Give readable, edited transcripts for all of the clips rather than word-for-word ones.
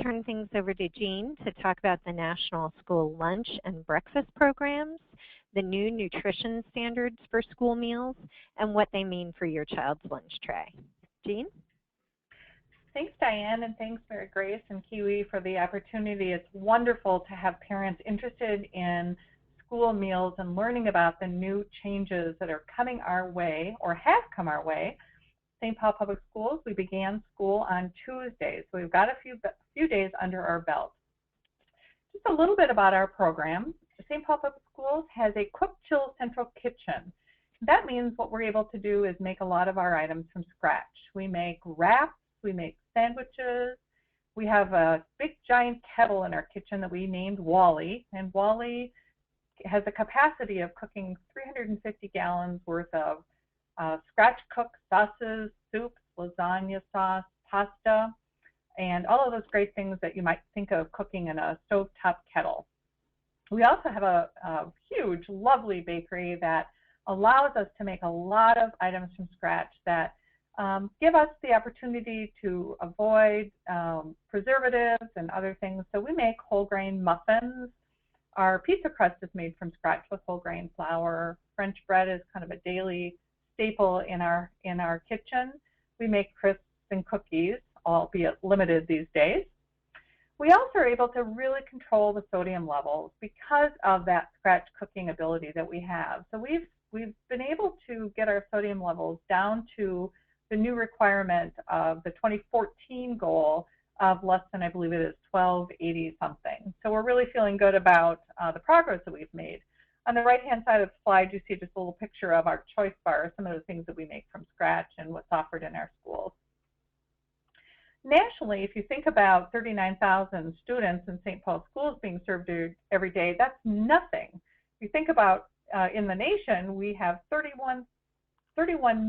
turn things over to Jean to talk about the National School Lunch and Breakfast programs, the new nutrition standards for school meals, and what they mean for your child's lunch tray. Jean? Thanks, Diane, and thanks, Mary Grace and Kiwi, for the opportunity. It's wonderful to have parents interested in school meals and learning about the new changes that are coming our way or have come our way. St. Paul Public Schools, we began school on Tuesday, so we've got a few days under our belt. Just a little bit about our program. St. Paul Public Schools has a cook-chill central kitchen. That means what we're able to do is make a lot of our items from scratch. We make wraps, we make sandwiches. We have a big giant kettle in our kitchen that we named Wally, and Wally has a capacity of cooking 350 gallons worth of scratch cooked sauces, soups, lasagna sauce, pasta, and all of those great things that you might think of cooking in a stovetop kettle. We also have a huge, lovely bakery that allows us to make a lot of items from scratch that give us the opportunity to avoid preservatives and other things. So we make whole grain muffins. Our pizza crust is made from scratch with whole grain flour. French bread is kind of a daily staple in our kitchen. We make crisps and cookies, albeit limited these days. We also are able to really control the sodium levels because of that scratch cooking ability that we have. So we've been able to get our sodium levels down to the new requirement of the 2014 goal of less than, I believe it is 1280 something. So we're really feeling good about the progress that we've made. On the right-hand side of the slide, you see just a little picture of our choice bar, some of the things that we make from scratch and what's offered in our schools. Nationally, if you think about 39,000 students in St. Paul schools being served every day, that's nothing. If you think about in the nation, we have 31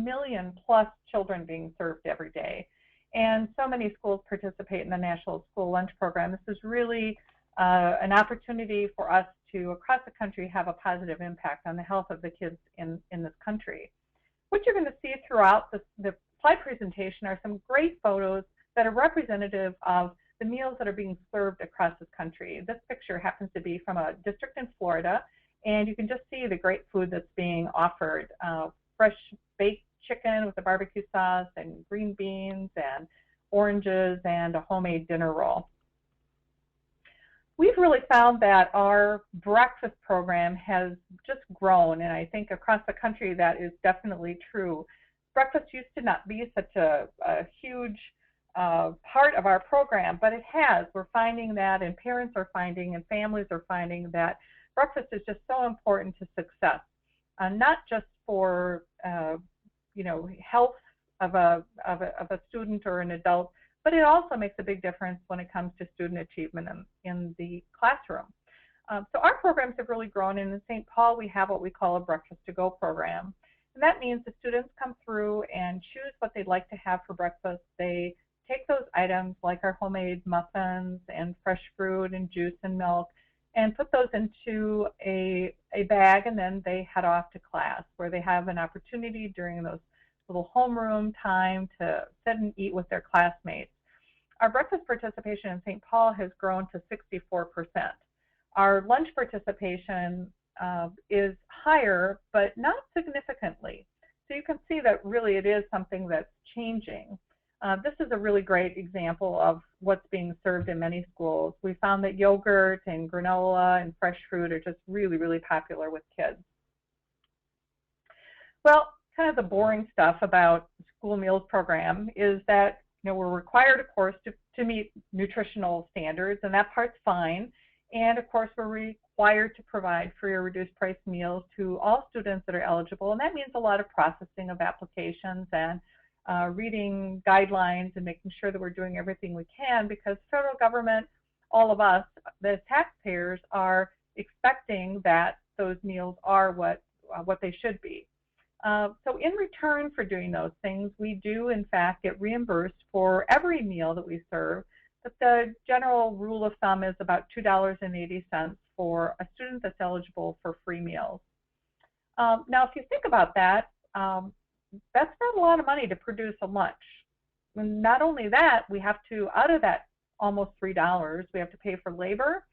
million plus children being served every day. And so many schools participate in the National School Lunch Program. This is really an opportunity for us to, across the country, have a positive impact on the health of the kids in this country. What you're going to see throughout the slide presentation are some great photos that are representative of the meals that are being served across this country. This picture happens to be from a district in Florida, and you can just see the great food that's being offered. Fresh baked chicken with a barbecue sauce and green beans and oranges and a homemade dinner roll. We've really found that our breakfast program has just grown, and I think across the country that is definitely true. Breakfast used to not be such a huge part of our program, but it has. We're finding that, and parents are finding, and families are finding that breakfast is just so important to success, not just for health of a student or an adult, but it also makes a big difference when it comes to student achievement in the classroom. So our programs have really grown, and in St. Paul we have what we call a breakfast to go program. And that means the students come through and choose what they'd like to have for breakfast. They take those items like our homemade muffins and fresh fruit and juice and milk and put those into a bag, and then they head off to class where they have an opportunity during those little homeroom time to sit and eat with their classmates. Our breakfast participation in St. Paul has grown to 64%. Our lunch participation is higher, but not significantly. So you can see that really it is something that's changing. This is a really great example of what's being served in many schools. We found that yogurt and granola and fresh fruit are just really, really popular with kids. Well, kind of the boring stuff about the school meals program is that we're required, of course, to meet nutritional standards, and that part's fine. And of course, we're required to provide free or reduced price meals to all students that are eligible, and that means a lot of processing of applications and reading guidelines and making sure that we're doing everything we can, because federal government, all of us, the taxpayers, are expecting that those meals are what they should be. So in return for doing those things, we do in fact get reimbursed for every meal that we serve, but the general rule of thumb is about $2.80 for a student that's eligible for free meals. Now if you think about that, that's not a lot of money to produce a lunch. And not only that, we have to, out of that almost $3. We have to pay for labor,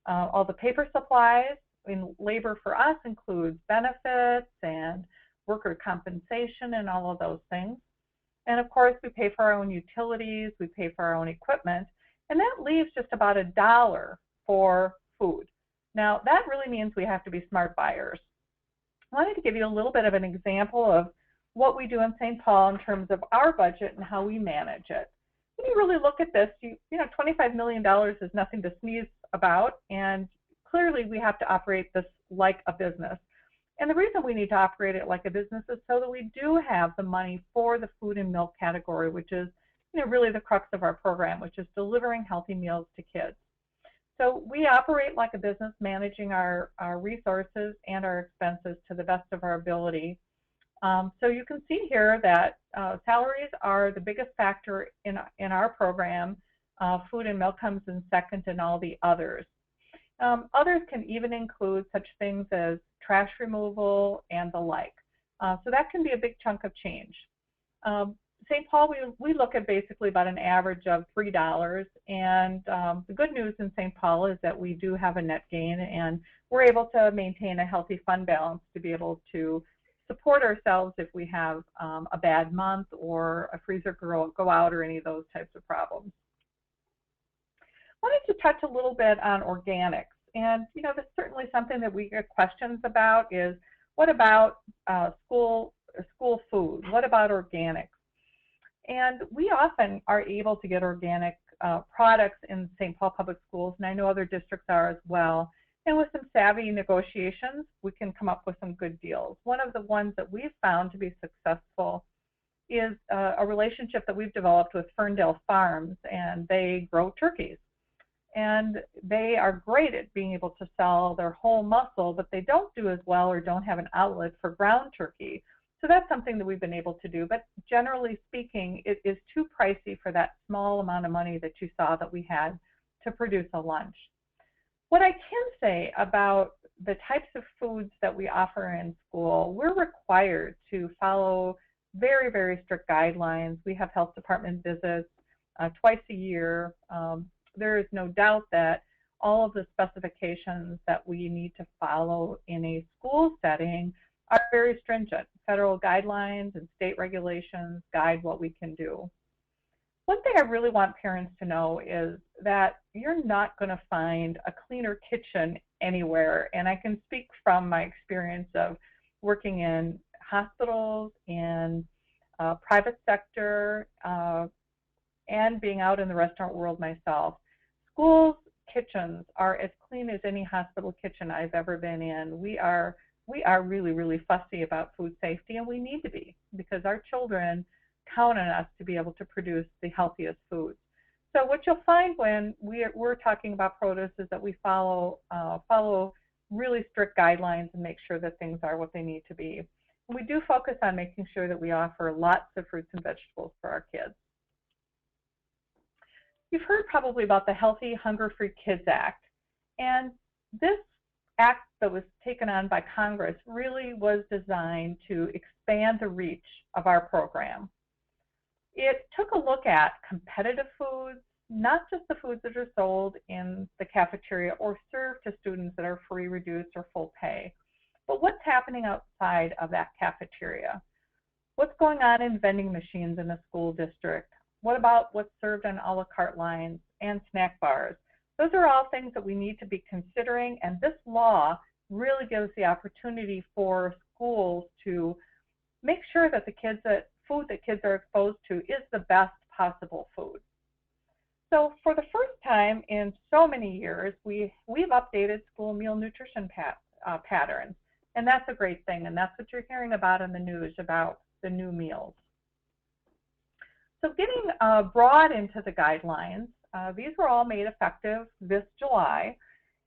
all the paper supplies. And labor for us includes benefits and worker compensation and all of those things. And of course, we pay for our own utilities, we pay for our own equipment, and that leaves just about $1 for food. Now, that really means we have to be smart buyers. I wanted to give you a little bit of an example of what we do in St. Paul in terms of our budget and how we manage it. When you really look at this, you know, $25 million is nothing to sneeze about, and clearly we have to operate this like a business. And the reason we need to operate it like a business is so that we do have the money for the food and milk category, which is, you know, really the crux of our program, which is delivering healthy meals to kids. So we operate like a business, managing our resources and our expenses to the best of our ability. So you can see here that salaries are the biggest factor in our program. Food and milk comes in second, and all the others. Others can even include such things as trash removal and the like. So that can be a big chunk of change. St. Paul, we look at basically about an average of $3, and the good news in St. Paul is that we do have a net gain, and we're able to maintain a healthy fund balance to be able to support ourselves if we have a bad month or a freezer go out or any of those types of problems. I wanted to touch a little bit on organics, and you know, that's certainly something that we get questions about is, what about school food? What about organics? And we often are able to get organic products in St. Paul Public Schools, and I know other districts are as well. And with some savvy negotiations, we can come up with some good deals. One of the ones that we've found to be successful is a relationship that we've developed with Ferndale Farms, and they grow turkeys. And they are great at being able to sell their whole muscle, but they don't do as well or don't have an outlet for ground turkey. So that's something that we've been able to do, but generally speaking, it is too pricey for that small amount of money that you saw that we had to produce a lunch. What I can say about the types of foods that we offer in school, we're required to follow very, very strict guidelines. We have health department visits twice a year. There is no doubt that all of the specifications that we need to follow in a school setting are very stringent. Federal guidelines and state regulations guide what we can do. One thing I really want parents to know is that you're not going to find a cleaner kitchen anywhere. And I can speak from my experience of working in hospitals, in private sector, and being out in the restaurant world myself. Schools' kitchens are as clean as any hospital kitchen I've ever been in. We are really, really fussy about food safety, and we need to be, because our children count on us to be able to produce the healthiest foods. So what you'll find when we're talking about produce is that we follow really strict guidelines and make sure that things are what they need to be. And we do focus on making sure that we offer lots of fruits and vegetables for our kids. You've heard probably about the Healthy, Hunger-Free Kids Act, and this act that was taken on by Congress really was designed to expand the reach of our program. It took a look at competitive foods, not just the foods that are sold in the cafeteria or served to students that are free, reduced, or full pay, but what's happening outside of that cafeteria. What's going on in vending machines in a school district? What about what's served on a la carte lines and snack bars? Those are all things that we need to be considering, and this law really gives the opportunity for schools to make sure that food that kids are exposed to is the best possible food. So for the first time in so many years, we've updated school meal nutrition patterns, and that's a great thing, and that's what you're hearing about in the news about the new meals. So getting broad into the guidelines, these were all made effective this July.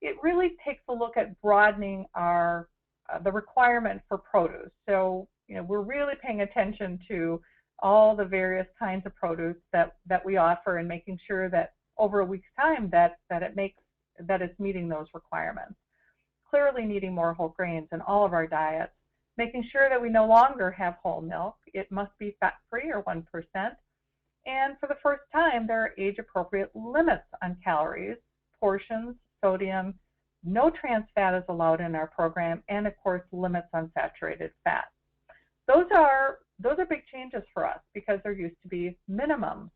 It really takes a look at broadening the requirement for produce. So we're really paying attention to all the various kinds of produce that we offer, and making sure that over a week's time that it's meeting those requirements. Clearly needing more whole grains in all of our diets, making sure that we no longer have whole milk. It must be fat-free or 1%. And for the first time, there are age-appropriate limits on calories, portions, sodium. No trans fat is allowed in our program, and of course, limits on saturated fat. Those are big changes for us because there used to be minimums,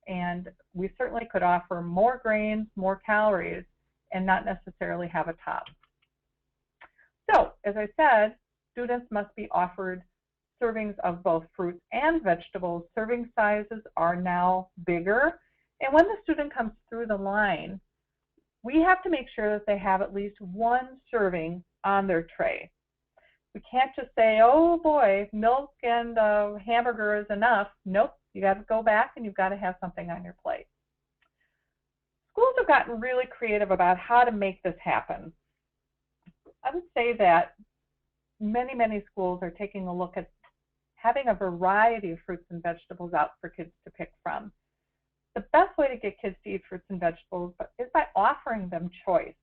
and we certainly could offer more grains, more calories, and not necessarily have a top. So, as I said, students must be offered servings of both fruits and vegetables. Serving sizes are now bigger, and when the student comes through the line, we have to make sure that they have at least one serving on their tray. We can't just say, oh boy, milk and hamburger is enough. Nope, you got to go back and you've got to have something on your plate. Schools have gotten really creative about how to make this happen. I would say that many schools are taking a look at having a variety of fruits and vegetables out for kids to pick from. The best way to get kids to eat fruits and vegetables is by offering them choice.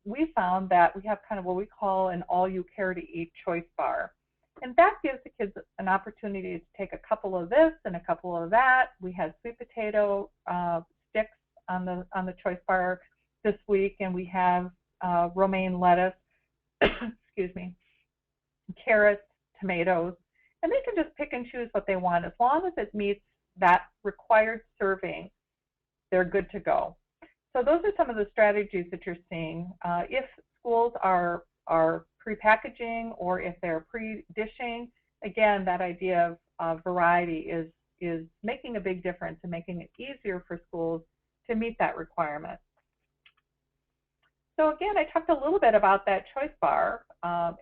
We found that we have kind of what we call an all-you-care-to-eat choice bar. And that gives the kids an opportunity to take a couple of this and a couple of that. We had sweet potato sticks on the choice bar this week, and we have romaine lettuce, excuse me, carrots, tomatoes, and they can just pick and choose what they want. As long as it meets that required serving, they're good to go. So those are some of the strategies that you're seeing. If schools are pre-packaging or if they're pre-dishing, again, that idea of variety is making a big difference and making it easier for schools to meet that requirement. So again, I talked a little bit about that choice bar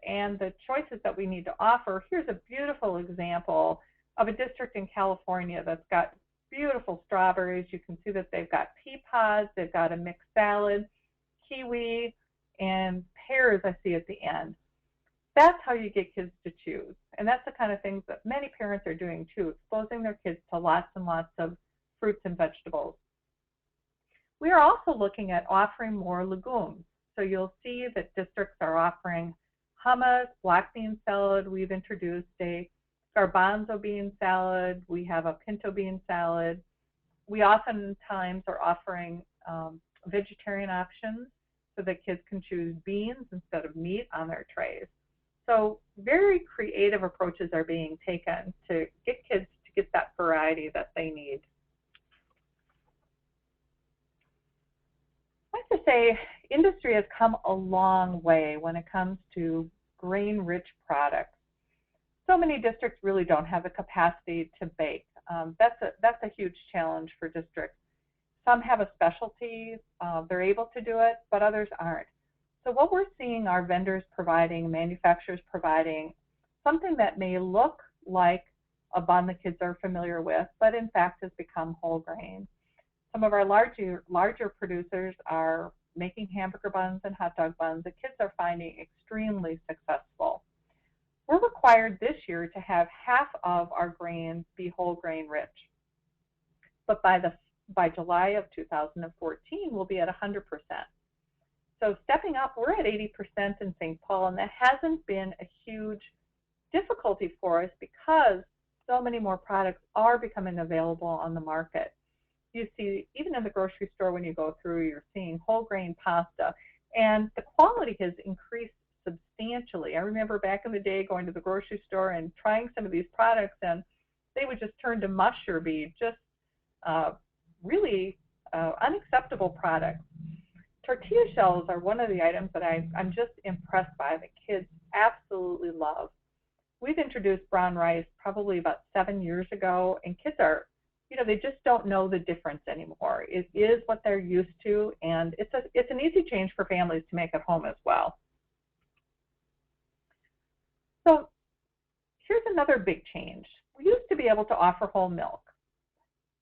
and the choices that we need to offer. Here's a beautiful example of a district in California that's got beautiful strawberries. You can see that they've got pea pods, they've got a mixed salad, kiwi, and pears I see at the end. That's how you get kids to choose. And that's the kind of things that many parents are doing too, exposing their kids to lots and lots of fruits and vegetables. We are also looking at offering more legumes. So you'll see that districts are offering hummus, black bean salad. We've introduced a garbanzo bean salad. We have a pinto bean salad. We oftentimes are offering vegetarian options so that kids can choose beans instead of meat on their trays. So very creative approaches are being taken to get kids to get that variety that they need. I like to say industry has come a long way when it comes to grain-rich products. So many districts really don't have the capacity to bake. That's a huge challenge for districts. Some have a specialty, they're able to do it, but others aren't. So what we're seeing are vendors providing, manufacturers providing something that may look like a bun the kids are familiar with, but in fact has become whole grain. Some of our larger producers are making hamburger buns and hot dog buns that kids are finding extremely successful. We're required this year to have half of our grains be whole grain rich. But by July of 2014, we'll be at 100%. So stepping up, we're at 80% in St. Paul, and that hasn't been a huge difficulty for us because so many more products are becoming available on the market. You see, even in the grocery store when you go through, you're seeing whole grain pasta, and the quality has increased substantially. I remember back in the day going to the grocery store and trying some of these products, and they would just turn to mush or be just really unacceptable products. Tortilla shells are one of the items that I'm just impressed by, that kids absolutely love. We've introduced brown rice probably about 7 years ago, and kids are, they just don't know the difference anymore. It is what they're used to, and it's an easy change for families to make at home as well. So here's another big change. We used to be able to offer whole milk.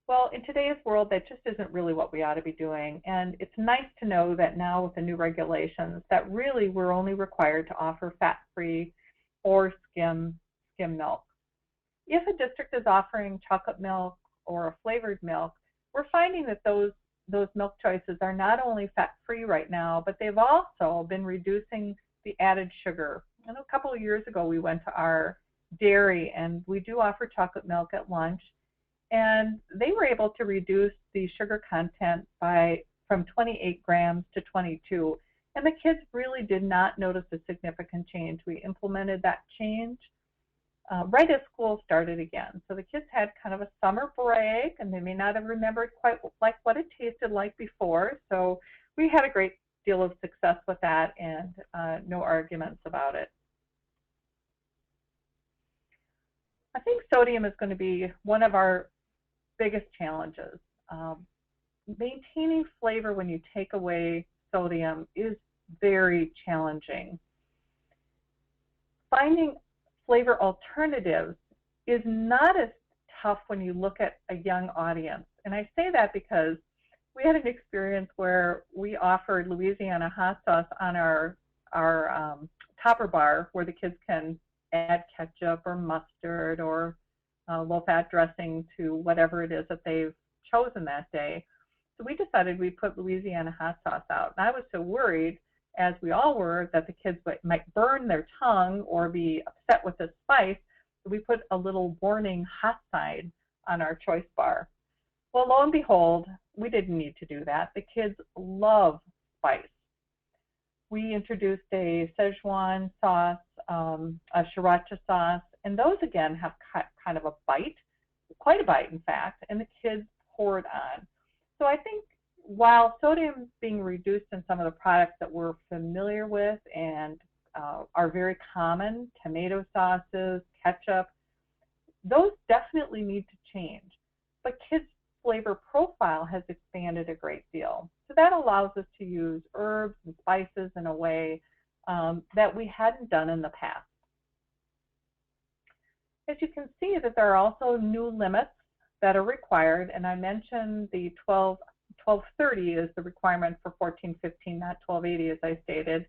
Well, in today's world, that just isn't really what we ought to be doing, and it's nice to know that now with the new regulations that really we're only required to offer fat-free or skim milk. If a district is offering chocolate milk or a flavored milk, we're finding that those milk choices are not only fat-free right now, but they've also been reducing the added sugar. I know a couple of years ago we went to our dairy, and we do offer chocolate milk at lunch. and they were able to reduce the sugar content from 28 grams to 22. And the kids really did not notice a significant change. We implemented that change right as school started again. So the kids had kind of a summer break, and they may not have remembered quite like what it tasted like before. So we had a great deal of success with that, and no arguments about it. I think sodium is going to be one of our biggest challenges. Maintaining flavor when you take away sodium is very challenging. Finding flavor alternatives is not as tough when you look at a young audience. And I say that because we had an experience where we offered Louisiana hot sauce on our topper bar, where the kids can add ketchup or mustard or low-fat dressing to whatever it is that they've chosen that day. So we decided we'd put Louisiana hot sauce out. And I was so worried, as we all were, that the kids might burn their tongue or be upset with the spice. So we put a little warning hot sign on our choice bar. Well, lo and behold, we didn't need to do that. The kids love spice. We introduced a Szechuan sauce, a sriracha sauce, and those again have kind of a bite, quite a bite in fact, and the kids pour it on. So I think while sodium is being reduced in some of the products that we're familiar with and are very common, tomato sauces, ketchup, those definitely need to change. But kids' flavor profile has expanded a great deal. So that allows us to use herbs and spices in a way that we hadn't done in the past. As you can see, that there are also new limits that are required, and I mentioned the 1230 is the requirement for 1415, not 1280 as I stated,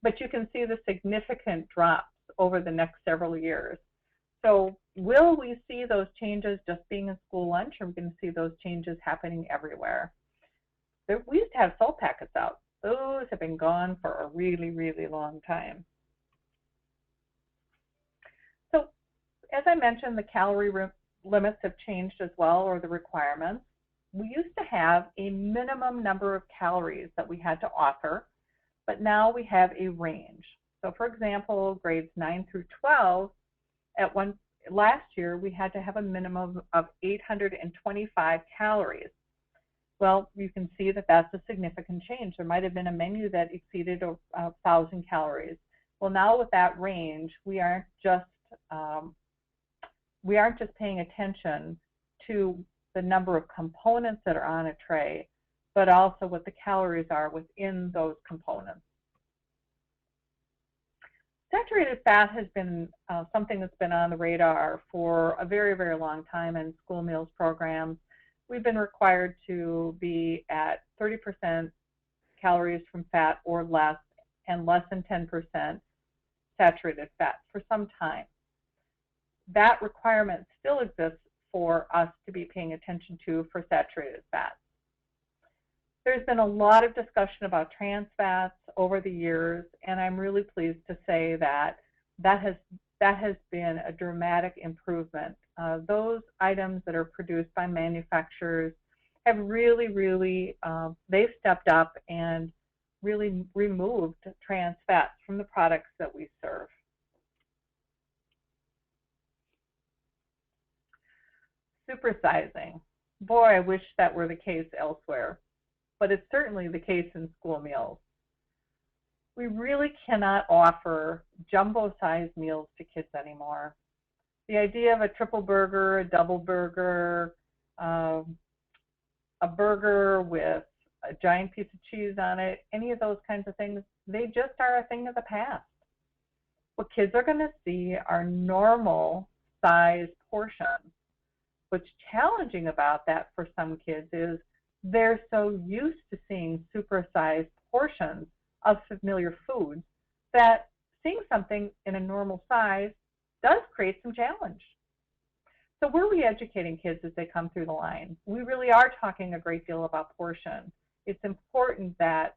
but you can see the significant drops over the next several years. So will we see those changes just being in school lunch, or are we going to see those changes happening everywhere? We used to have salt packets out. Those have been gone for a really, really long time. So as I mentioned, the calorie limits have changed as well, or the requirements. We used to have a minimum number of calories that we had to offer, but now we have a range. So for example, grades 9 through 12, last year we had to have a minimum of 825 calories. Well, you can see that that's a significant change. There might have been a menu that exceeded 1,000 calories. Well, now with that range, we aren't just paying attention to the number of components that are on a tray, but also what the calories are within those components. Saturated fat has been something that's been on the radar for a very, very long time in school meals programs. We've been required to be at 30% calories from fat or less, and less than 10% saturated fat for some time. That requirement still exists for us to be paying attention to for saturated fats. There's been a lot of discussion about trans fats over the years, and I'm really pleased to say that that has been a dramatic improvement. Those items that are produced by manufacturers have really, they've stepped up and really removed trans fats from the products that we serve. Supersizing. Boy, I wish that were the case elsewhere, but it's certainly the case in school meals. We really cannot offer jumbo-sized meals to kids anymore. The idea of a triple burger, a double burger, a burger with a giant piece of cheese on it, any of those kinds of things, they just are a thing of the past. What kids are going to see are normal size portions. What's challenging about that for some kids is they're so used to seeing supersized portions of familiar foods that seeing something in a normal size does create some challenge. So we're re-educating kids as they come through the line. We really are talking a great deal about portion. It's important that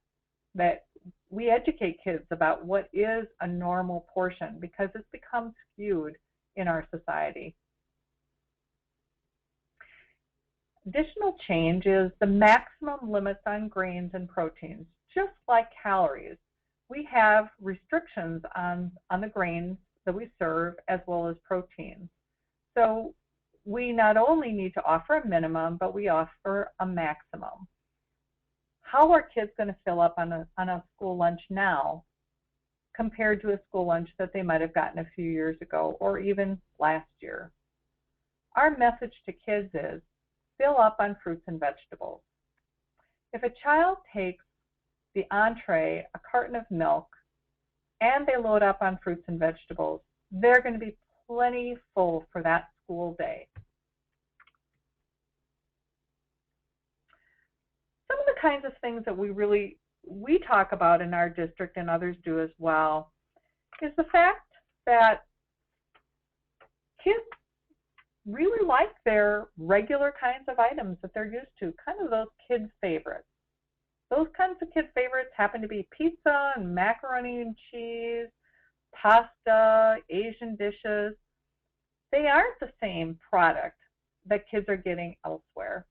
we educate kids about what is a normal portion, because it's become skewed in our society. Additional change is the maximum limits on grains and proteins. Just like calories, we have restrictions on the grains that we serve as well as proteins. So we not only need to offer a minimum, but we offer a maximum. How are kids going to fill up on a school lunch now compared to a school lunch that they might have gotten a few years ago or even last year? Our message to kids is fill up on fruits and vegetables. If a child takes the entree, a carton of milk, and they load up on fruits and vegetables, they're going to be plenty full for that school day. Some of the kinds of things that we talk about in our district and others do as well is the fact that kids really like their regular kinds of items that they're used to, kind of those kids' favorites. Those kinds of kids' favorites happen to be pizza and macaroni and cheese, pasta, Asian dishes. They aren't the same product that kids are getting elsewhere.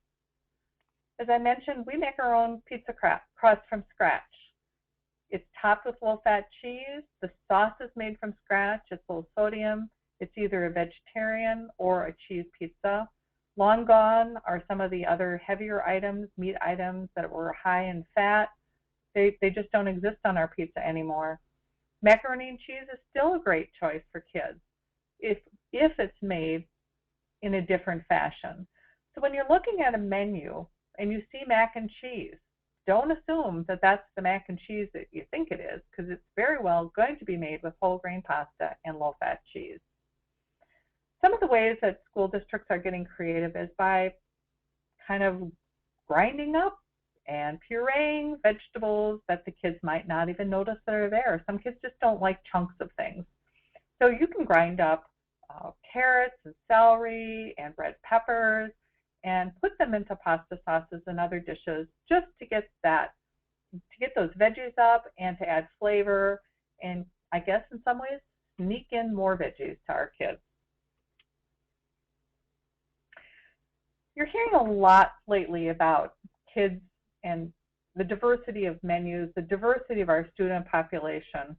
As I mentioned, we make our own pizza crust from scratch. It's topped with low-fat cheese. The sauce is made from scratch. It's low sodium. It's either a vegetarian or a cheese pizza. Long gone are some of the other heavier items, meat items that were high in fat. They just don't exist on our pizza anymore. Macaroni and cheese is still a great choice for kids if it's made in a different fashion. So when you're looking at a menu and you see mac and cheese, don't assume that that's the mac and cheese that you think it is, because it's very well going to be made with whole grain pasta and low-fat cheese. Some of the ways that school districts are getting creative is by kind of grinding up and pureeing vegetables that the kids might not even notice that are there. Some kids just don't like chunks of things. So you can grind up carrots and celery and red peppers and put them into pasta sauces and other dishes just to get those veggies up and to add flavor, and I guess in some ways sneak in more veggies to our kids. You're hearing a lot lately about kids and the diversity of menus, the diversity of our student population.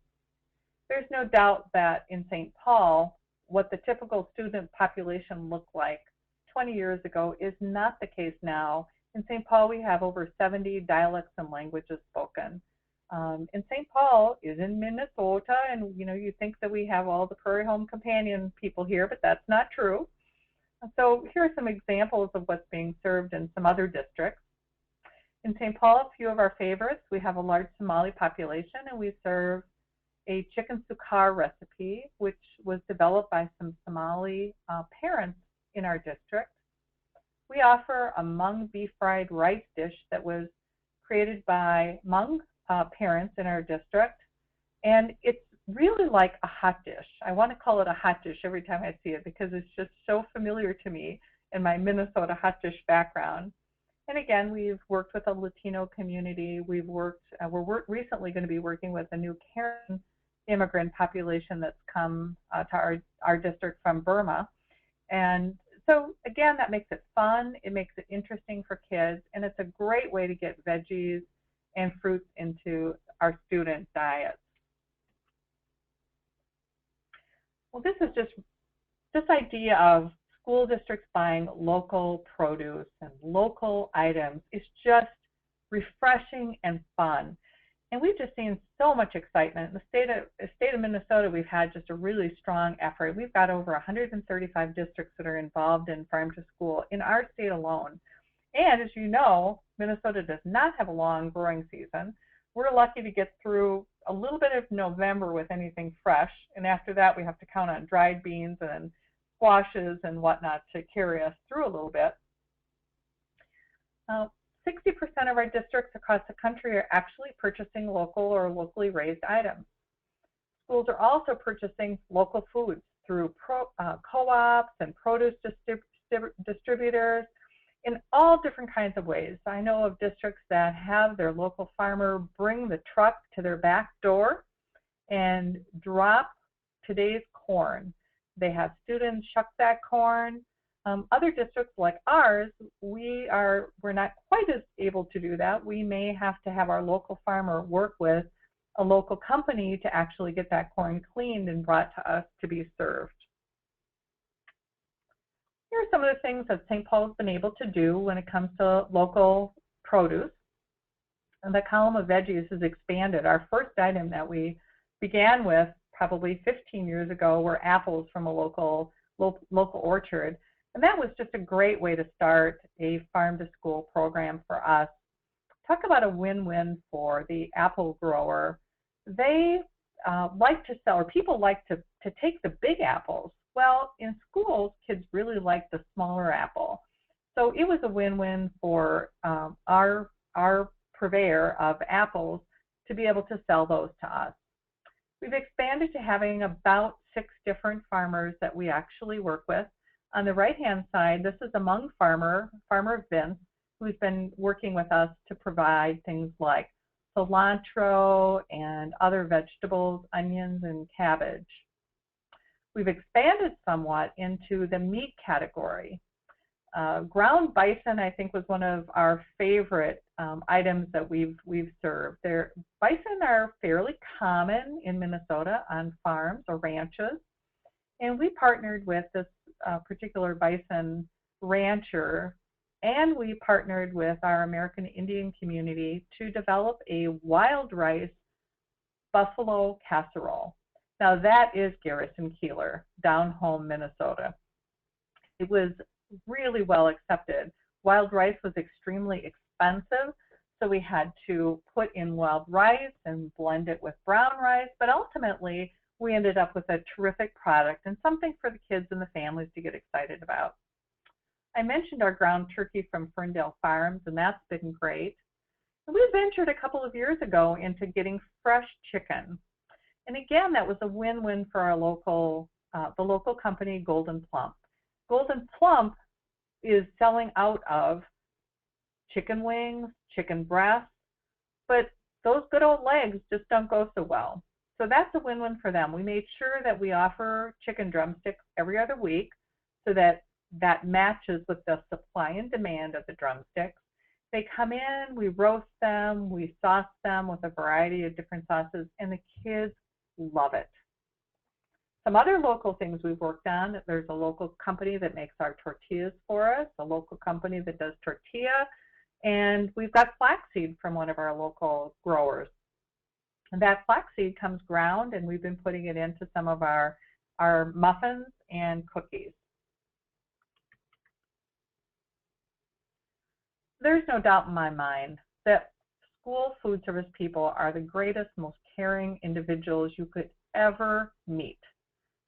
There's no doubt that in St. Paul, what the typical student population looked like 20 years ago is not the case now. In St. Paul, we have over 70 dialects and languages spoken. And St. Paul is in Minnesota, and you think that we have all the Prairie Home Companion people here, but that's not true. So here are some examples of what's being served in some other districts. In St. Paul, a few of our favorites, we have a large Somali population, and we serve a chicken sukkar recipe, which was developed by some Somali parents in our district. We offer a Hmong beef fried rice dish that was created by Hmong parents in our district, and it's really like a hot dish. I want to call it a hot dish every time I see it because it's just so familiar to me in my Minnesota hot dish background. And again, we've worked with a Latino community. We're recently going to be working with a new Karen immigrant population that's come to our district from Burma. And so again, that makes it fun, it makes it interesting for kids, and it's a great way to get veggies and fruits into our student diets. Well, this is just this idea of school districts buying local produce and local items is just refreshing and fun. And we've just seen so much excitement. In the state of Minnesota, we've had just a really strong effort. We've got over 135 districts that are involved in Farm to School in our state alone. And as you know, Minnesota does not have a long growing season. We're lucky to get through a little bit of November with anything fresh. And after that, we have to count on dried beans and squashes and whatnot to carry us through a little bit. 60% of our districts across the country are actually purchasing local or locally raised items. Schools are also purchasing local foods through co-ops and produce distributors in all different kinds of ways. I know of districts that have their local farmer bring the truck to their back door and drop today's corn. They have students shuck that corn. Other districts like ours, we're not quite as able to do that. We may have to have our local farmer work with a local company to actually get that corn cleaned and brought to us to be served. Here are some of the things that St. Paul's been able to do when it comes to local produce. And the column of veggies has expanded. Our first item that we began with probably 15 years ago were apples from a local orchard. And that was just a great way to start a farm-to-school program for us. Talk about a win-win for the apple grower. They like to sell, or people like to take the big apples. Well, in schools, kids really like the smaller apple. So it was a win-win for our purveyor of apples to be able to sell those to us. We've expanded to having about 6 different farmers that we actually work with. On the right-hand side, this is a Hmong farmer, Farmer Vince, who's been working with us to provide things like cilantro and other vegetables, onions, and cabbage. We've expanded somewhat into the meat category. Ground bison, I think, was one of our favorite items that we've served. Bison are fairly common in Minnesota on farms or ranches, and we partnered with this particular bison rancher, and we partnered with our American Indian community to develop a wild rice buffalo casserole. Now that is Garrison Keeler, down home Minnesota. It was really well accepted. Wild rice was extremely expensive, so we had to put in wild rice and blend it with brown rice, but ultimately we ended up with a terrific product and something for the kids and the families to get excited about. I mentioned our ground turkey from Ferndale Farms, and that's been great. We ventured a couple of years ago into getting fresh chicken. And again, that was a win-win for our the local company, Golden Plump. Golden Plump is selling out of chicken wings, chicken breasts, but those good old legs just don't go so well. So that's a win-win for them. We made sure that we offer chicken drumsticks every other week so that matches with the supply and demand of the drumsticks. They come in, we roast them, we sauce them with a variety of different sauces, and the kids love it. Some other local things we've worked on, there's a local company that makes our tortillas for us, a local company that does tortilla, and we've got flaxseed from one of our local growers. And that flaxseed comes ground, and we've been putting it into some of our muffins and cookies. There's no doubt in my mind that school food service people are the greatest, most caring individuals you could ever meet.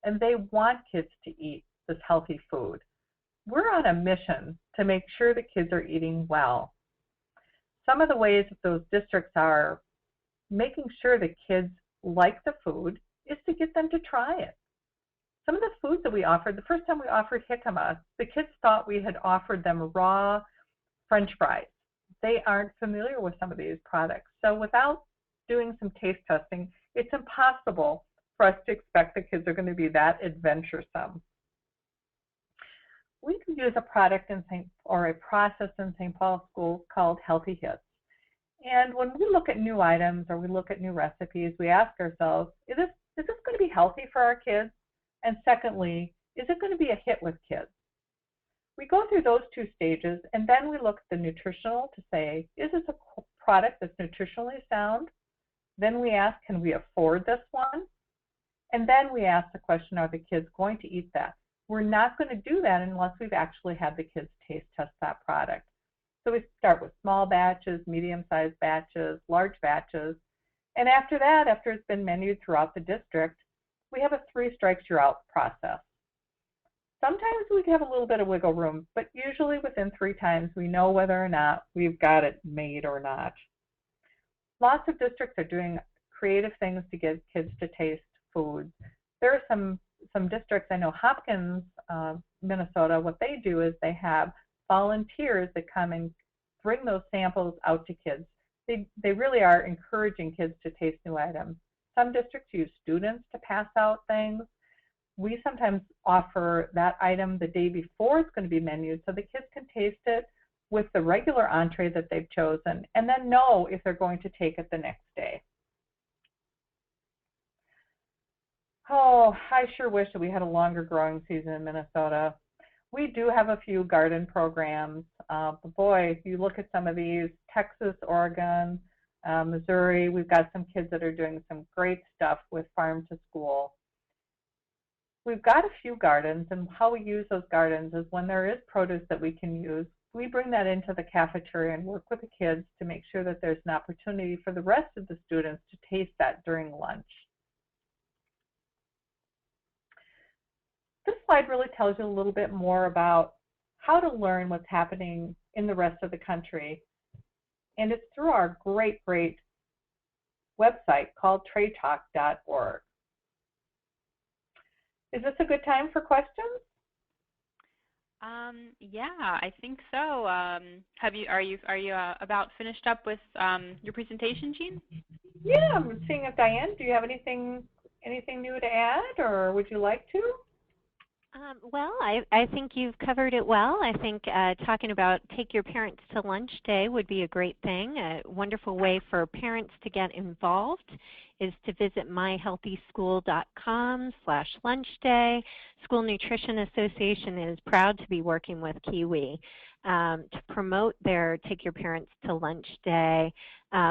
And they want kids to eat this healthy food. We're on a mission to make sure the kids are eating well. Some of the ways that those districts are making sure the kids like the food is to get them to try it. Some of the foods that we offered, the first time we offered jicama, the kids thought we had offered them raw French fries. They aren't familiar with some of these products. So without doing some taste testing, it's impossible for us to expect the kids are going to be that adventuresome. We can use a product or a process in St. Paul schools called Healthy Hits. And when we look at new items or we look at new recipes, we ask ourselves, is this going to be healthy for our kids? And secondly, is it going to be a hit with kids? We go through those 2 stages, and then we look at the nutritional to say, is this a product that's nutritionally sound? Then we ask, can we afford this one? And then we ask the question, are the kids going to eat that? We're not going to do that unless we've actually had the kids taste test that product. So we start with small batches, medium-sized batches, large batches. And after that, after it's been menued throughout the district, we have a 3 strikes you're out process. Sometimes we have a little bit of wiggle room, but usually within 3 times we know whether or not we've got it made or not. Lots of districts are doing creative things to get kids to taste foods. There are some districts, I know Hopkins, Minnesota, what they do is they have volunteers that come and bring those samples out to kids. They really are encouraging kids to taste new items. Some districts use students to pass out things. we sometimes offer that item the day before it's going to be menued so the kids can taste it with the regular entree that they've chosen and then know if they're going to take it the next day. Oh, I sure wish that we had a longer growing season in Minnesota. We do have a few garden programs, but boy, if you look at some of these, Texas, Oregon, Missouri, we've got some kids that are doing some great stuff with farm to school. We've got a few gardens, and how we use those gardens is when there is produce that we can use, we bring that into the cafeteria and work with the kids to make sure that there's an opportunity for the rest of the students to taste that during lunch. This slide really tells you a little bit more about how to learn what's happening in the rest of the country. And it's through our great website called tradetalk.org. Is this a good time for questions? Yeah, I think so. Are you about finished up with your presentation, Jean? Yeah, I'm seeing if Diane, do you have anything new to add, or would you like to? Well, I think you've covered it well. I think talking about Take Your Parents to Lunch Day would be a great thing. A wonderful way for parents to get involved is to visit myhealthyschool.com/lunchday. School Nutrition Association is proud to be working with Kiwi to promote their Take Your Parents to Lunch Day,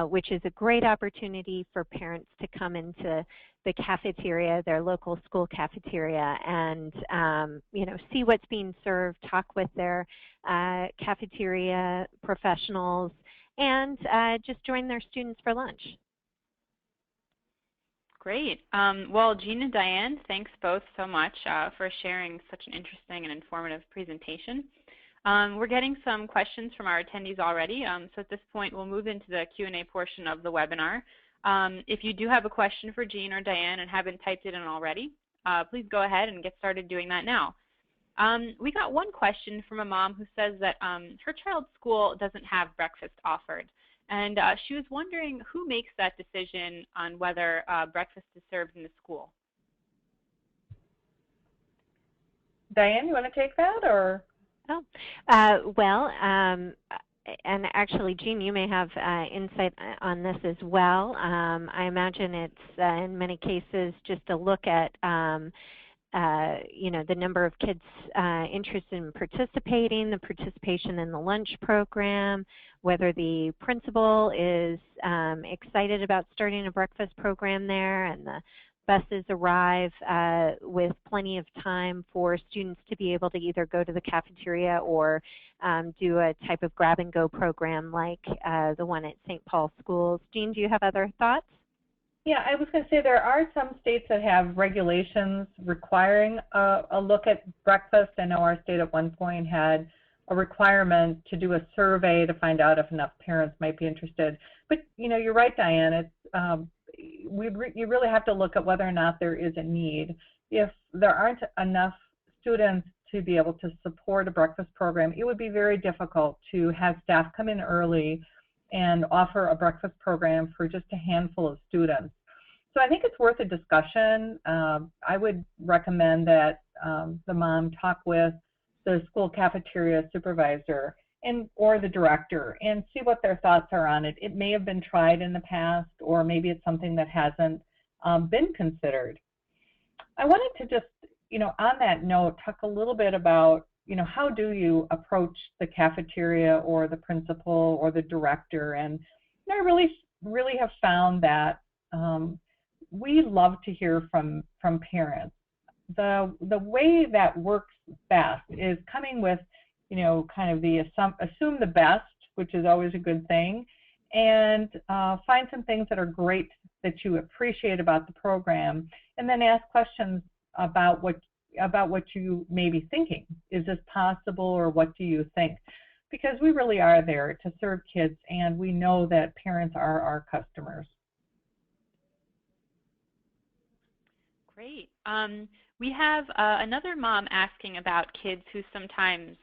which is a great opportunity for parents to come into the cafeteria, their local school cafeteria, and see what's being served, talk with their cafeteria professionals, and just join their students for lunch. Great. Well, Jean and Diane, thanks both so much for sharing such an interesting and informative presentation. We're getting some questions from our attendees already, so at this point we'll move into the Q&A portion of the webinar. If you do have a question for Jean or Diane and haven't typed it in already, please go ahead and get started doing that now. We got one question from a mom who says that her child's school doesn't have breakfast offered, and she was wondering who makes that decision on whether breakfast is served in the school. Diane, you want to take that, or? Oh, and actually, Jean, you may have insight on this as well. I imagine it's in many cases just a look at the number of kids interested in participating, the participation in the lunch program, whether the principal is excited about starting a breakfast program there, and the buses arrive with plenty of time for students to be able to either go to the cafeteria or do a type of grab-and-go program like the one at St. Paul Schools. Jean, do you have other thoughts? Yeah, I was going to say there are some states that have regulations requiring a look at breakfast. I know our state at one point had a requirement to do a survey to find out if enough parents might be interested. But, you're right, Diane. It's you really have to look at whether or not there is a need. If there aren't enough students to be able to support a breakfast program, it would be very difficult to have staff come in early and offer a breakfast program for just a handful of students. So I think it's worth a discussion. I would recommend that the mom talk with the school cafeteria supervisor or the director and see what their thoughts are on it. It may have been tried in the past, or maybe it's something that hasn't been considered. I wanted to just, on that note, talk a little bit about, how do you approach the cafeteria or the principal or the director? And I really have found that we love to hear from parents. The way that works best is coming with kind of the assume the best, which is always a good thing, and find some things that are great that you appreciate about the program, and then ask questions about what you may be thinking. Is this possible, or what do you think? Because we really are there to serve kids, and we know that parents are our customers. Great. We have another mom asking about kids who sometimes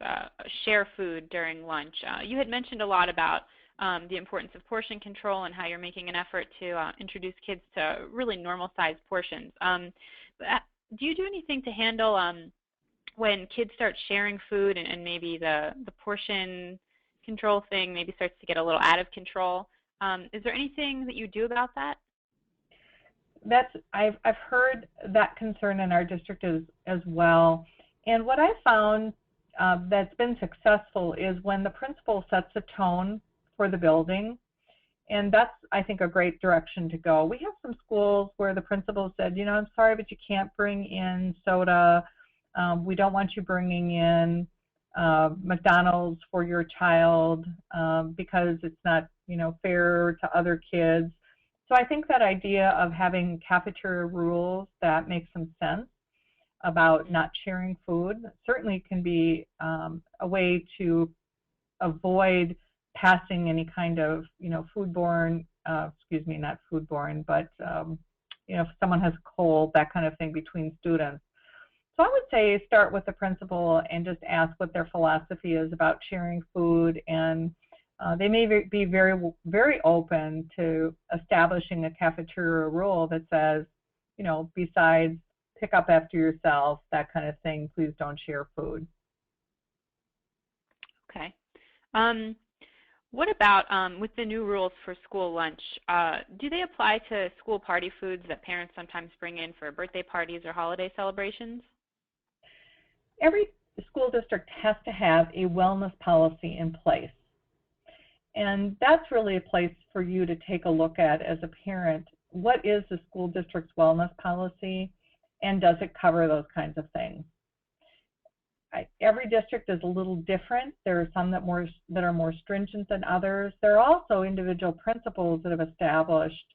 share food during lunch. You had mentioned a lot about the importance of portion control and how you're making an effort to introduce kids to really normal-sized portions. do you do anything to handle when kids start sharing food and maybe the portion control thing maybe starts to get a little out of control? Is there anything that you do about that? I've heard that concern in our district as well. And what I found that's been successful is when the principal sets a tone for the building. And that's, I think, a great direction to go. We have some schools where the principal said, you know, I'm sorry, but you can't bring in soda. We don't want you bringing in McDonald's for your child because it's not, you know, fair to other kids. So I think that idea of having cafeteria rules that make some sense about not sharing food certainly can be a way to avoid passing any kind of, you know, foodborne, excuse me, not foodborne, but, you know, if someone has a cold, that kind of thing between students. So I would say start with the principal and just ask what their philosophy is about sharing food, and they may be very, very open to establishing a cafeteria rule that says, you know, besides pick up after yourself, that kind of thing, please don't share food. Okay. What about with the new rules for school lunch? Do they apply to school party foods that parents sometimes bring in for birthday parties or holiday celebrations? Every school district has to have a wellness policy in place. And that's really a place for you to take a look at as a parent. What is the school district's wellness policy, and does it cover those kinds of things? Every district is a little different. There are some that are more stringent than others. There are also individual principals that have established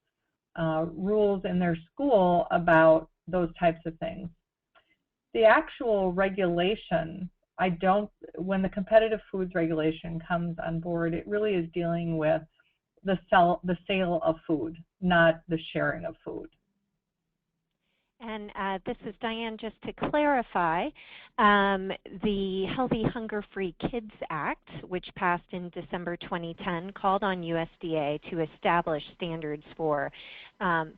rules in their school about those types of things. The actual regulation, when the competitive foods regulation comes on board, it really is dealing with the sale of food, not the sharing of food. And this is Diane. Just to clarify, the Healthy Hunger-Free Kids Act, which passed in December 2010, called on USDA to establish standards for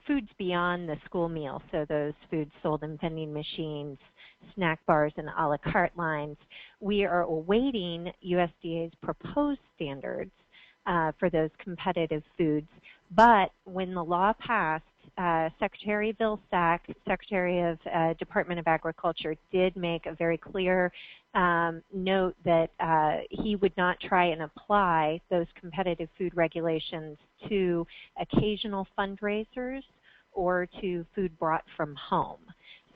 foods beyond the school meal, so those foods sold in vending machines, snack bars, and a la carte lines. We are awaiting USDA's proposed standards for those competitive foods, but when the law passed, Secretary Bill Sack, Secretary of Department of Agriculture, did make a very clear note that he would not try and apply those competitive food regulations to occasional fundraisers or to food brought from home.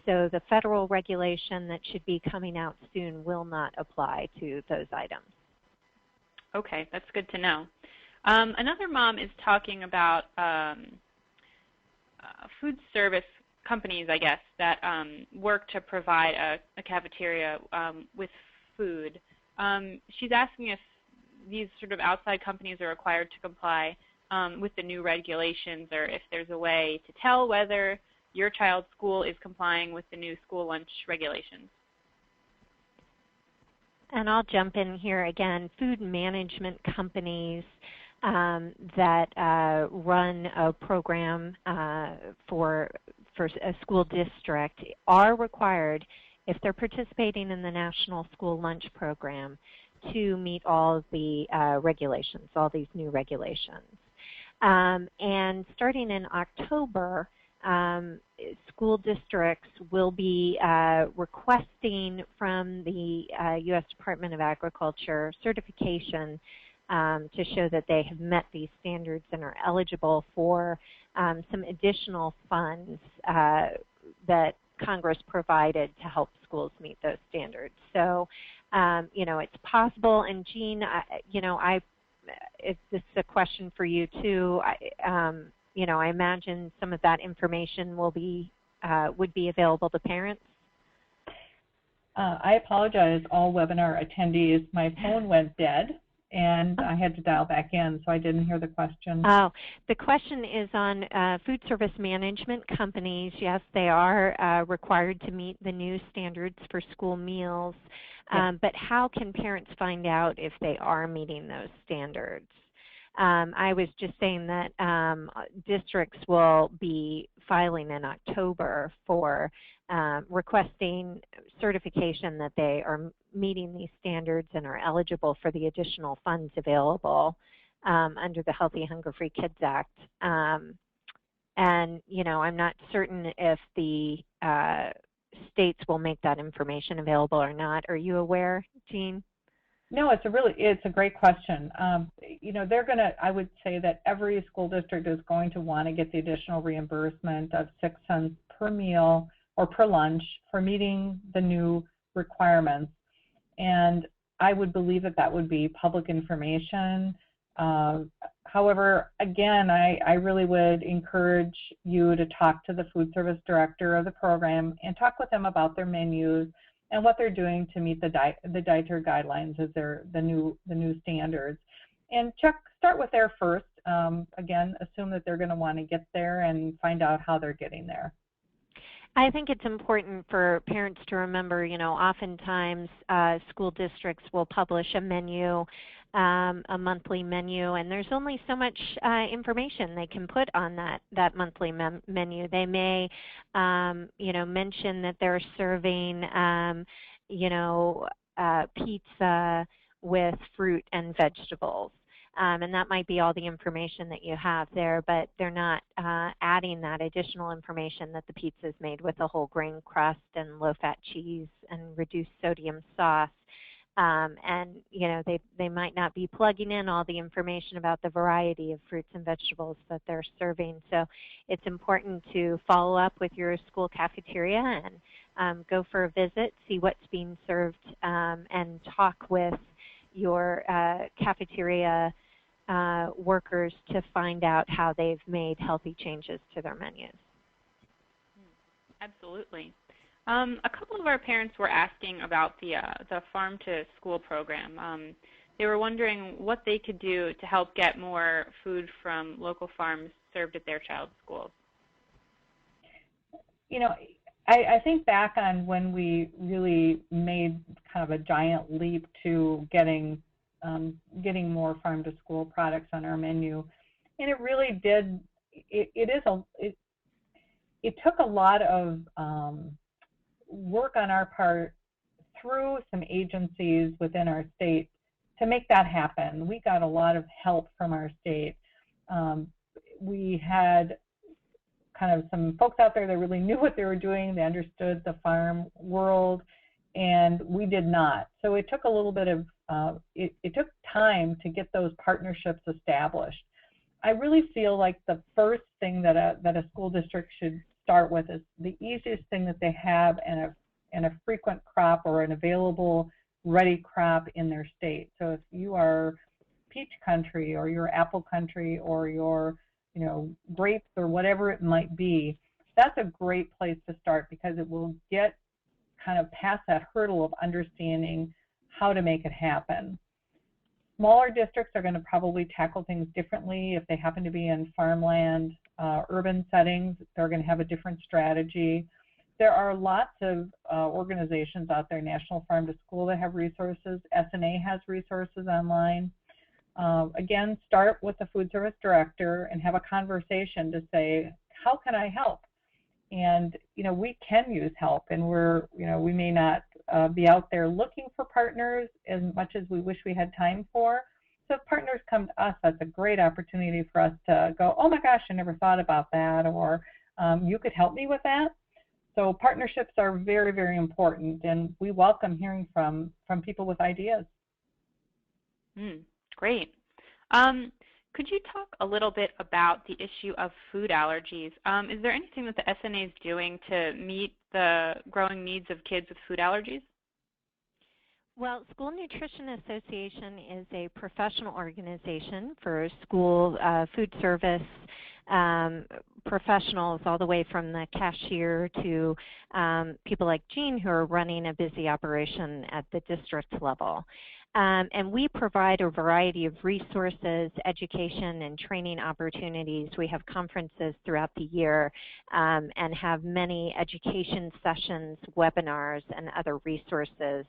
So the federal regulation that should be coming out soon will not apply to those items. Okay, that's good to know. Another mom is talking about food service companies, I guess, that work to provide a cafeteria with food. She's asking if these sort of outside companies are required to comply with the new regulations, or if there's a way to tell whether your child's school is complying with the new school lunch regulations. And I'll jump in here again. Food management companies that run a program for a school district are required, if they're participating in the National School Lunch Program, to meet all of the regulations, all these new regulations. And starting in October, school districts will be requesting from the U.S. Department of Agriculture certification to show that they have met these standards and are eligible for some additional funds that Congress provided to help schools meet those standards. So, you know, it's possible. And Jean, you know, this is a question for you too. You know, I imagine some of that information will be would be available to parents. I apologize, all webinar attendees. My phone went dead, and I had to dial back in, so I didn't hear the question. Oh, the question is on food service management companies. Yes, they are required to meet the new standards for school meals, but how can parents find out if they are meeting those standards? I was just saying that districts will be filing in October for requesting certification that they are meeting these standards and are eligible for the additional funds available under the Healthy Hunger-Free Kids Act. And, you know, I'm not certain if the states will make that information available or not. Are you aware, Jean? No, it's a great question. You know, I would say that every school district is going to want to get the additional reimbursement of 6 cents per meal or per lunch for meeting the new requirements. And I would believe that that would be public information. However, again, I really would encourage you to talk to the food service director of the program and talk with them about their menus and what they're doing to meet the dietary guidelines as the new standards. And start with there first. Again, assume that they're going to want to get there and find out how they're getting there. I think it's important for parents to remember, you know, oftentimes school districts will publish a menu, a monthly menu, and there's only so much information they can put on that monthly menu. They may, you know, mention that they're serving, you know, pizza with fruit and vegetables. And that might be all the information that you have there, but they're not adding that additional information that the pizza is made with a whole grain crust and low-fat cheese and reduced sodium sauce. And, you know, they might not be plugging in all the information about the variety of fruits and vegetables that they're serving. So it's important to follow up with your school cafeteria and go for a visit, see what's being served, and talk with your cafeteria workers to find out how they've made healthy changes to their menus. Absolutely. A couple of our parents were asking about the Farm to School program. They were wondering what they could do to help get more food from local farms served at their child's schools. You know, I think back on when we really made kind of a giant leap to getting more farm to school products on our menu, and it really did. It took a lot of work on our part through some agencies within our state to make that happen. We got a lot of help from our state. We had kind of some folks out there that really knew what they were doing. They understood the farm world, and we did not. So it took a little bit of, it took time to get those partnerships established. I really feel like the first thing that a school district should start with is the easiest thing that they have and a frequent crop or an available ready crop in their state. So if you are peach country or you're apple country or you're, you know, grapes or whatever it might be, that's a great place to start because it will get kind of past that hurdle of understanding how to make it happen. Smaller districts are going to probably tackle things differently. If they happen to be in farmland, urban settings, they're going to have a different strategy. There are lots of organizations out there, National Farm to School, that have resources. SNA has resources online. Again, start with the food service director and have a conversation to say, how can I help? And, you know, we can use help, and we may not be out there looking for partners as much as we wish we had time for. So if partners come to us, that's a great opportunity for us to go, oh my gosh, I never thought about that, or you could help me with that. So partnerships are very, very important, and we welcome hearing from people with ideas. Great. Could you talk a little bit about the issue of food allergies? Is there anything that the SNA is doing to meet the growing needs of kids with food allergies? Well, School Nutrition Association is a professional organization for school food service professionals, all the way from the cashier to people like Jean who are running a busy operation at the district level. And we provide a variety of resources, education, and training opportunities. We have conferences throughout the year and have many education sessions, webinars, and other resources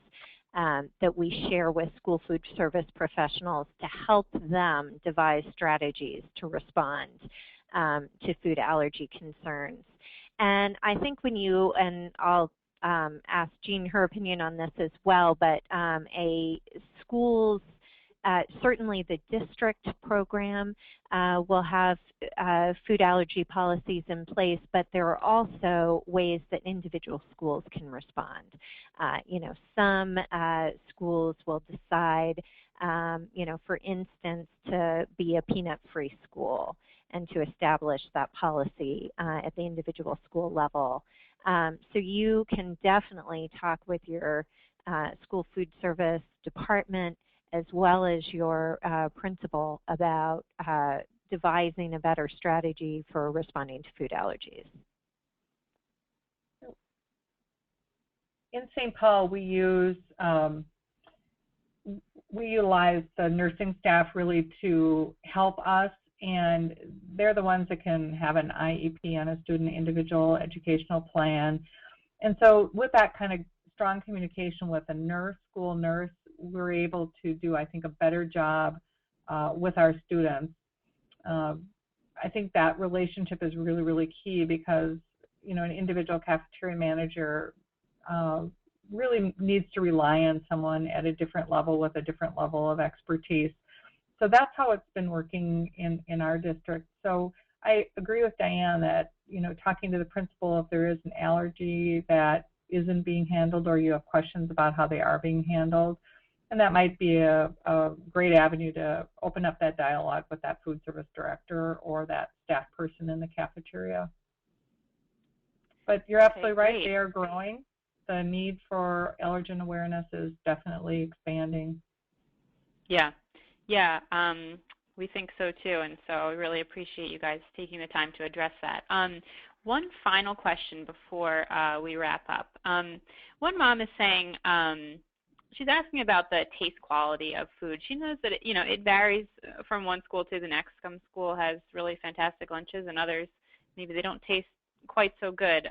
that we share with school food service professionals to help them devise strategies to respond to food allergy concerns. And I think when you, and I'll ask Jean her opinion on this as well, but a school's certainly the district program will have food allergy policies in place, but there are also ways that individual schools can respond. You know, some schools will decide, you know, for instance, to be a peanut-free school and to establish that policy at the individual school level. So you can definitely talk with your school food service department as well as your principal about devising a better strategy for responding to food allergies. In St. Paul, we utilize the nursing staff really to help us, and they're the ones that can have an IEP on a student individual educational plan. And so with that kind of strong communication with a nurse, school nurse, we're able to do, I think, a better job with our students. I think that relationship is really, really key because, you know, an individual cafeteria manager really needs to rely on someone at a different level with a different level of expertise. So that's how it's been working in our district. So I agree with Diane that, you know, talking to the principal if there is an allergy that isn't being handled or you have questions about how they are being handled, and that might be a great avenue to open up that dialogue with that food service director or that staff person in the cafeteria. But you're absolutely right, they are growing. The need for allergen awareness is definitely expanding. Yeah, yeah, we think so too, and so we really appreciate you guys taking the time to address that. One final question before we wrap up. One mom is saying, she's asking about the taste quality of food. She knows that it varies from one school to the next. Some school has really fantastic lunches, and others maybe they don't taste quite so good.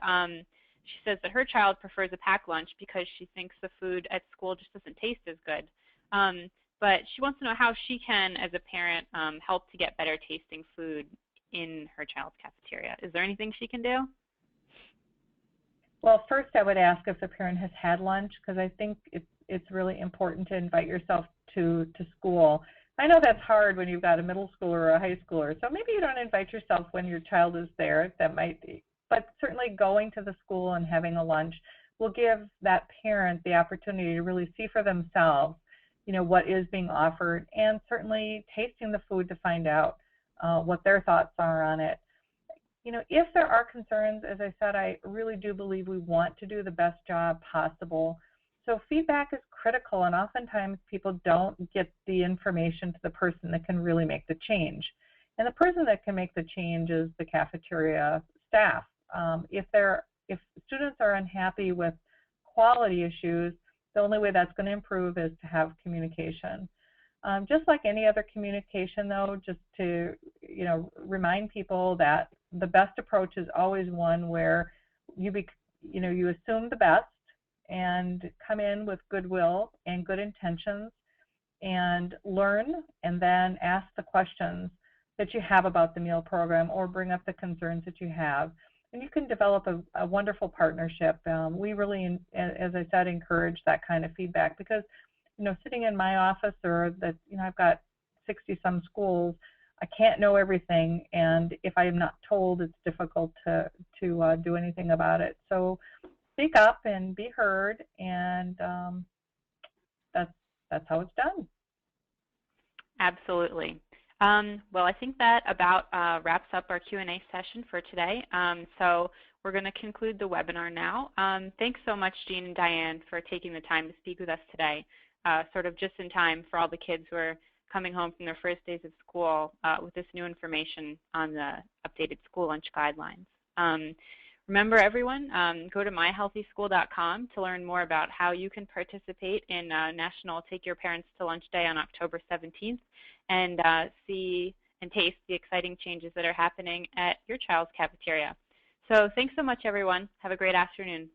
She says that her child prefers a packed lunch because she thinks the food at school just doesn't taste as good. But she wants to know how she can, as a parent, help to get better tasting food in her child's cafeteria. Is there anything she can do? Well, first I would ask if the parent has had lunch, because I think it's really important to invite yourself to school. I know that's hard when you've got a middle schooler or a high schooler, so maybe you don't invite yourself when your child is there. That might be. But certainly going to the school and having a lunch will give that parent the opportunity to really see for themselves, you know, what is being offered, and certainly tasting the food to find out what their thoughts are on it. You know, if there are concerns, as I said, I really do believe we want to do the best job possible. So feedback is critical, and oftentimes people don't get the information to the person that can really make the change. And the person that can make the change is the cafeteria staff. If students are unhappy with quality issues, the only way that's going to improve is to have communication. Just like any other communication, though, just to remind people that the best approach is always one where you assume the best and come in with goodwill and good intentions and learn, and then ask the questions that you have about the meal program or bring up the concerns that you have. And you can develop a wonderful partnership. We really, as I said, encourage that kind of feedback because, sitting in my office or I've got 60-some schools, I can't know everything, and if I am not told, it's difficult to do anything about it. So speak up and be heard, and that's how it's done. Absolutely. Well, I think that about wraps up our Q&A session for today. So we're going to conclude the webinar now. Thanks so much, Jean and Diane, for taking the time to speak with us today, sort of just in time for all the kids who are coming home from their first days of school with this new information on the updated school lunch guidelines. Remember, everyone, go to myhealthyschool.com to learn more about how you can participate in National Take Your Parents to Lunch Day on October 17th and see and taste the exciting changes that are happening at your child's cafeteria. So thanks so much, everyone. Have a great afternoon.